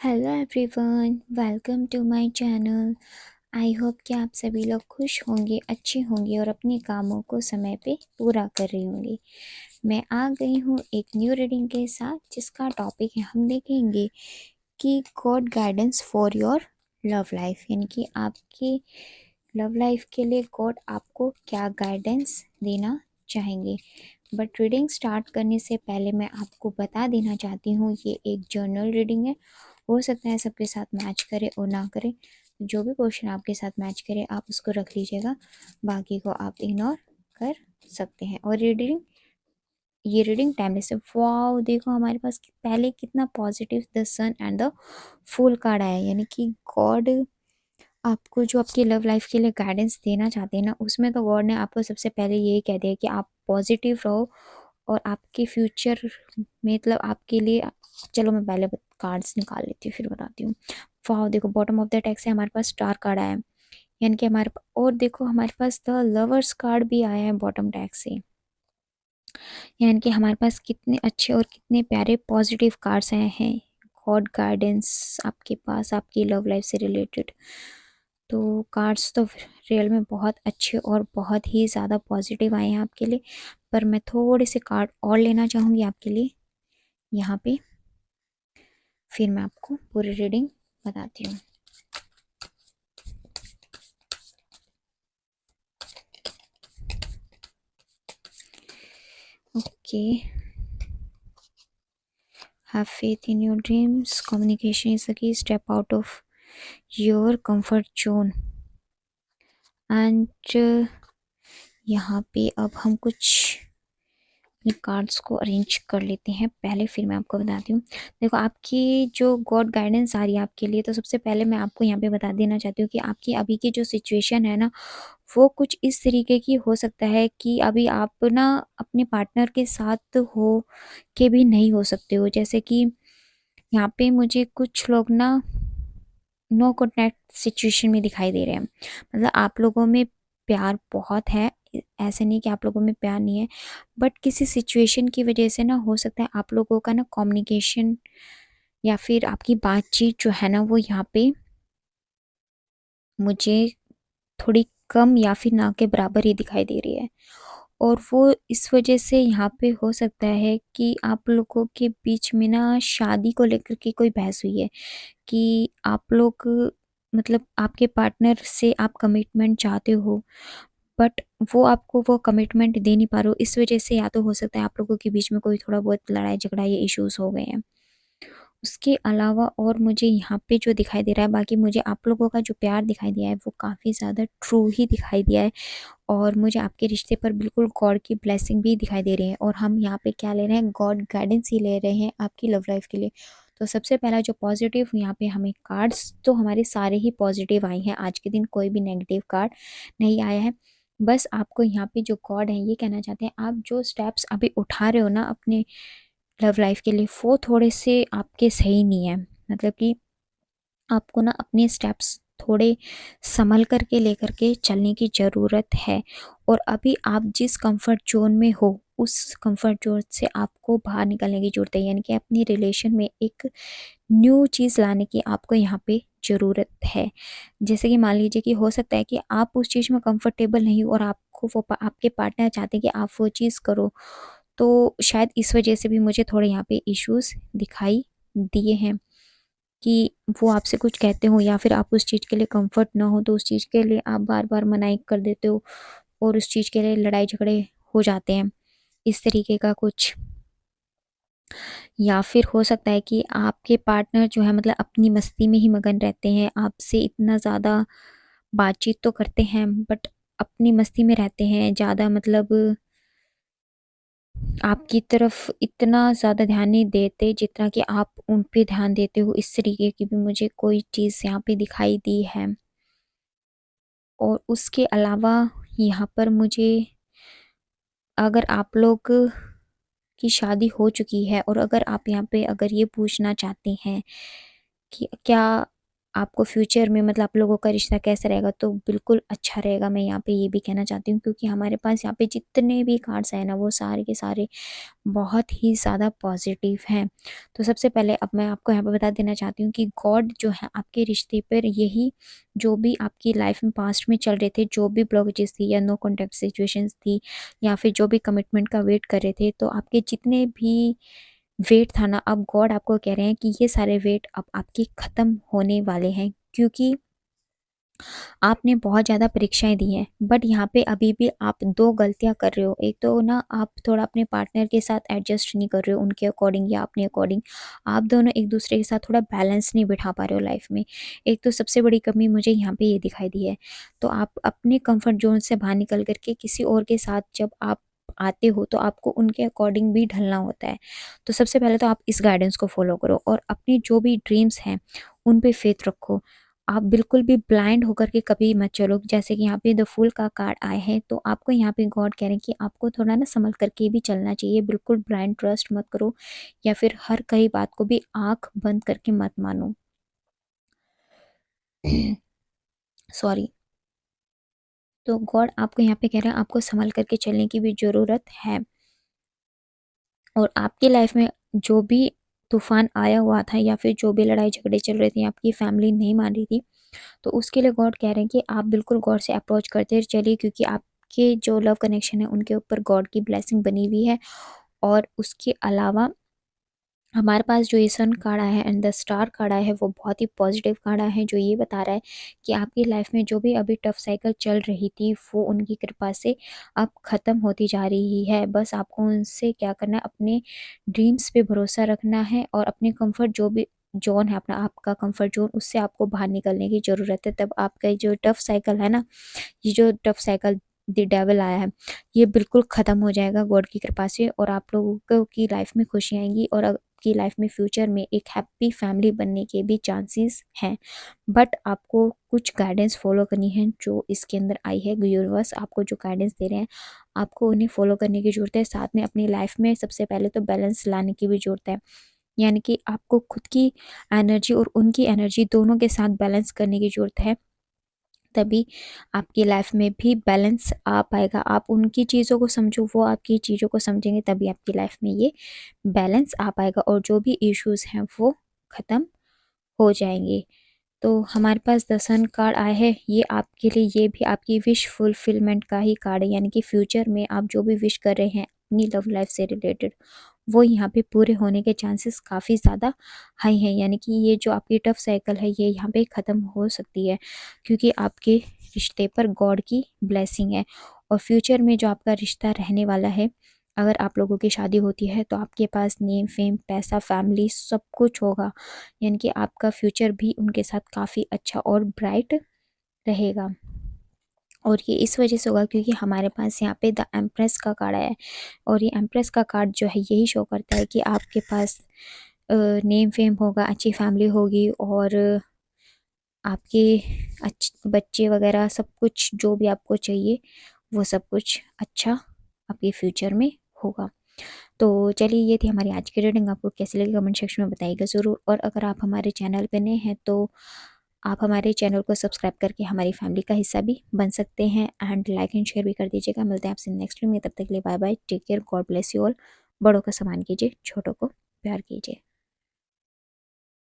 Hello everyone, welcome to my channel. I hope कि आप सभी लोग खुश होंगे, अच्छे होंगे और अपने कामों को समय पे पूरा कर रहे होंगे। मैं आ गई हूँ एक न्यू रीडिंग के साथ जिसका टॉपिक है, हम देखेंगे कि God guidance for your love life, यानी कि आपके लव लाइफ के लिए गॉड आपको क्या गाइडेंस देना चाहेंगे। बट रीडिंग स्टार्ट करने से पहले मैं आपको बता देना चाहती हूँ, ये एक जर्नल रीडिंग है। हो सकता है सबके साथ मैच करे और ना करे, जो भी क्वेश्चन आपके साथ मैच करे आप उसको रख लीजिएगा, बाकी को आप इग्नोर कर सकते हैं। और ये रीडिंग टाइमलेस है। वाओ, देखो हमारे पास पहले कितना positive the Sun and the Fool card आया, यानी कि गॉड आपको जो आपकी लव लाइफ के लिए गाइडेंस देना चाहते हैं ना, उसमें तो गॉड ने आपको सबसे पहले यही कह दिया कि आप पॉजिटिव रहो और आपके फ्यूचर में, मतलब आपके लिए। चलो मैं पहले कार्ड्स निकाल लेती हूँ फिर बताती हूँ। वाह देखो, बॉटम ऑफ द टेक से हमारे पास स्टार कार्ड आया है, यानी कि और देखो हमारे पास द लवर्स कार्ड भी आया है बॉटम टैग से, यानी कि हमारे पास कितने अच्छे और कितने प्यारे पॉजिटिव कार्ड्स आए हैं। गॉड गाइडेंस आपके पास आपकी लव लाइफ से रिलेटेड, तो कार्ड्स तो रियल में बहुत अच्छे और बहुत ही ज़्यादा पॉजिटिव आए हैं आपके लिए। पर मैं थोड़े से कार्ड और लेना चाहूँगी आपके लिए यहाँ पे, फिर मैं आपको पूरी रीडिंग बताती हूँ। Okay, have faith in your dreams, communication is the key, step out of your comfort zone and यहाँ पे अब हम कुछ अपने कार्ड्स को अरेंज कर लेते हैं पहले, फिर मैं आपको बताती हूँ। देखो आपकी जो गॉड गाइडेंस आ रही है आपके लिए, तो सबसे पहले मैं आपको यहाँ पे बता देना चाहती हूँ कि आपकी अभी की जो सिचुएशन है ना, वो कुछ इस तरीके की हो सकता है कि अभी आप ना अपने पार्टनर के साथ हो के भी नहीं हो सकते हो। जैसे कि यहाँ पे मुझे कुछ लोग ना नो कॉन्टैक्ट सिचुएशन में दिखाई दे रहे हैं, मतलब आप लोगों में प्यार बहुत है, ऐसे नहीं कि आप लोगों में प्यार नहीं है, बट किसी सिचुएशन की वजह से ना हो सकता है आप लोगों का ना कम्युनिकेशन या फिर आपकी बातचीत जो है ना, वो यहाँ पे मुझे थोड़ी कम या फिर ना के बराबर ही दिखाई दे रही है। और वो इस वजह से यहाँ पे हो सकता है कि आप लोगों के बीच में ना शादी को लेकर के कोई बहस हुई है, कि आप लोग, मतलब आपके पार्टनर से आप कमिटमेंट चाहते हो, बट वो आपको वो कमिटमेंट दे नहीं पा रहे हो। इस वजह से या तो हो सकता है आप लोगों के बीच में कोई थोड़ा बहुत लड़ाई झगड़ा या इश्यूज हो गए हैं। उसके अलावा और मुझे यहाँ पे जो दिखाई दे रहा है, बाकी मुझे आप लोगों का जो प्यार दिखाई दिया है वो काफ़ी ज़्यादा ट्रू ही दिखाई दिया है। और मुझे आपके रिश्ते पर बिल्कुल गॉड की ब्लेसिंग भी दिखाई दे रही है। और हम यहाँ पे क्या ले रहे हैं, गॉड गाइडेंस ही ले रहे हैं आपकी लव लाइफ के लिए। तो सबसे पहला जो पॉजिटिव यहाँ पे हमें कार्ड्स, तो हमारे सारे ही पॉजिटिव आए हैं आज के दिन, कोई भी नेगेटिव कार्ड नहीं आया है। बस आपको यहाँ पे जो गॉड है ये कहना चाहते हैं, आप जो स्टेप्स अभी उठा रहे हो ना अपने लव लाइफ के लिए, वो थोड़े से आपके सही नहीं है। मतलब कि आपको ना अपने स्टेप्स थोड़े संभल करके लेकर के चलने की ज़रूरत है। और अभी आप जिस कंफर्ट जोन में हो, उस कंफर्ट जोन से आपको बाहर निकलने की ज़रूरत है, यानी कि अपनी रिलेशन में एक न्यू चीज़ लाने की आपको यहाँ पे ज़रूरत है। जैसे कि मान लीजिए कि हो सकता है कि आप उस चीज़ में कंफर्टेबल नहीं हो और आपको आपके पार्टनर चाहते हैं कि आप वो चीज़ करो, तो शायद इस वजह से भी मुझे थोड़े यहाँ पे इश्यूज दिखाई दिए हैं, कि वो आपसे कुछ कहते हो या फिर आप उस चीज़ के लिए कंफर्ट ना हो, तो उस चीज़ के लिए आप बार बार मनाही कर देते हो और उस चीज़ के लिए लड़ाई झगड़े हो जाते हैं, इस तरीके का कुछ। या फिर हो सकता है कि आपके पार्टनर जो है, मतलब अपनी मस्ती में ही मगन रहते हैं, आपसे इतना ज़्यादा बातचीत तो करते हैं बट अपनी मस्ती में रहते हैं ज़्यादा, मतलब आपकी तरफ इतना ज़्यादा ध्यान नहीं देते जितना कि आप उन पे ध्यान देते हो। इस तरीके की भी मुझे कोई चीज़ यहाँ पे दिखाई दी है। और उसके अलावा यहाँ पर मुझे, अगर आप लोग की शादी हो चुकी है और अगर आप यहाँ पे अगर ये पूछना चाहते हैं कि क्या आपको फ्यूचर में मतलब आप लोगों का रिश्ता कैसा रहेगा, तो बिल्कुल अच्छा रहेगा। मैं यहाँ पे ये भी कहना चाहती हूँ, क्योंकि हमारे पास यहाँ पे जितने भी कार्ड्स हैं ना, वो सारे के सारे बहुत ही ज़्यादा पॉजिटिव हैं। तो सबसे पहले अब मैं आपको यहाँ पे बता देना चाहती हूँ कि गॉड जो है आपके रिश्ते पर, यही जो भी आपकी लाइफ में पास्ट में चल रहे थे, जो भी ब्लॉकेजेस थी या नो कॉन्टैक्ट सिचुएशंस थी, या फिर जो भी कमिटमेंट का वेट कर रहे थे, तो आपके जितने भी वेट था ना, अब गॉड आपको कह रहे हैं कि ये सारे वेट अब आपके ख़त्म होने वाले हैं, क्योंकि आपने बहुत ज़्यादा परीक्षाएं दी हैं। बट यहाँ पे अभी भी आप दो गलतियाँ कर रहे हो। एक तो ना, आप थोड़ा अपने पार्टनर के साथ एडजस्ट नहीं कर रहे हो उनके अकॉर्डिंग या अपने अकॉर्डिंग। आप दोनों एक दूसरे के साथ थोड़ा बैलेंस नहीं बिठा पा रहे हो लाइफ में। एक तो सबसे बड़ी कमी मुझे यहाँ पे ये दिखाई दी है। तो आप अपने कंफर्ट जोन से बाहर निकल करके किसी और के साथ जब आप आते हो, तो आपको उनके अकॉर्डिंग भी ढलना होता है। तो सबसे पहले तो आप इस गाइडेंस को फॉलो करो, और अपनी जो भी ड्रीम्स हैं उन पे फेथ रखो। आप बिल्कुल भी ब्लाइंड होकर के कभी मत चलो। जैसे कि यहाँ पे द फूल का कार्ड आए हैं, तो आपको यहाँ पे गॉड कह रहे हैं कि आपको थोड़ा ना संभल करके भी चलना चाहिए। बिल्कुल ब्लाइंड ट्रस्ट मत करो, या फिर हर कई बात को भी आंख बंद करके मत मानो। सॉरी। तो गॉड आपको यहाँ पे कह रहे हैं आपको संभल करके चलने की भी ज़रूरत है। और आपकी लाइफ में जो भी तूफान आया हुआ था, या फिर जो भी लड़ाई झगड़े चल रहे थे, आपकी फैमिली नहीं मान रही थी, तो उसके लिए गॉड कह रहे हैं कि आप बिल्कुल गॉड से अप्रोच करते चलिए, क्योंकि आपके जो लव कनेक्शन है उनके ऊपर गॉड की ब्लेसिंग बनी हुई है। और उसके अलावा हमारे पास जो ये सन कार्ड आया है एंड द स्टार कार्ड आया है, वो बहुत ही पॉजिटिव कार्ड आया है, जो ये बता रहा है कि आपकी लाइफ में जो भी अभी टफ साइकिल चल रही थी, वो उनकी कृपा से अब ख़त्म होती जा रही है। बस आपको उनसे क्या करना है, अपने ड्रीम्स पे भरोसा रखना है, और अपने कंफर्ट जो भी जोन है, अपना आपका कंफर्ट जोन, उससे आपको बाहर निकलने की ज़रूरत है। तब आपका जो टफ साइकिल है ना, ये जो टफ साइकिल द डेविल आया है, ये बिल्कुल ख़त्म हो जाएगा गॉड की कृपा से, और आप लोगों की लाइफ में खुशी आएंगी, और आपकी लाइफ में फ्यूचर में एक हैप्पी फैमिली बनने के भी चांसेस हैं। बट आपको कुछ गाइडेंस फॉलो करनी है जो इसके अंदर आई है। यूनिवर्स आपको जो गाइडेंस दे रहे हैं, आपको उन्हें फॉलो करने की ज़रूरत है। साथ में अपनी लाइफ में सबसे पहले तो बैलेंस लाने की भी ज़रूरत है, यानी कि आपको खुद की एनर्जी और उनकी एनर्जी दोनों के साथ बैलेंस करने की ज़रूरत है। तभी आपकी लाइफ में भी बैलेंस आ पाएगा। आप उनकी चीज़ों को समझो, वो आपकी चीज़ों को समझेंगे, तभी आपकी लाइफ में ये बैलेंस आ पाएगा, और जो भी इश्यूज़ हैं वो ख़त्म हो जाएंगे। तो हमारे पास द सन कार्ड आया है, ये आपके लिए, ये भी आपकी विश फुलफिलमेंट का ही कार्ड है, यानी कि फ्यूचर में आप जो भी विश कर रहे हैं अपनी लव लाइफ से रिलेटेड, वो यहाँ पे पूरे होने के चांसेस काफ़ी ज़्यादा हाई हैं। यानी कि ये जो आपकी टफ साइकिल है, ये यहाँ पे ख़त्म हो सकती है, क्योंकि आपके रिश्ते पर गॉड की ब्लेसिंग है। और फ्यूचर में जो आपका रिश्ता रहने वाला है, अगर आप लोगों की शादी होती है, तो आपके पास नेम फेम पैसा फैमिली सब कुछ होगा, यानी कि आपका फ्यूचर भी उनके साथ काफ़ी अच्छा और ब्राइट रहेगा। और ये इस वजह से होगा क्योंकि हमारे पास यहाँ पे द एम्प्रेस का कार्ड है, और ये एम्प्रेस का कार्ड जो है यही शो करता है कि आपके पास नेम फेम होगा, अच्छी फैमिली होगी, और आपके बच्चे वगैरह सब कुछ जो भी आपको चाहिए, वो सब कुछ अच्छा आपके फ्यूचर में होगा। तो चलिए, ये थी हमारी आज की रीडिंग। आपको कैसी लगी कमेंट सेक्शन में बताइएगा ज़रूर। और अगर आप हमारे चैनल पे नए हैं, तो आप हमारे चैनल को सब्सक्राइब करके हमारी फैमिली का हिस्सा भी बन सकते हैं, एंड लाइक एंड शेयर भी कर दीजिएगा। मिलते हैं आपसे नेक्स्ट वीडियो में, तब तक के लिए bye bye, take care, God bless you all. बड़ों का सम्मान कीजिए, छोटों को प्यार कीजिए।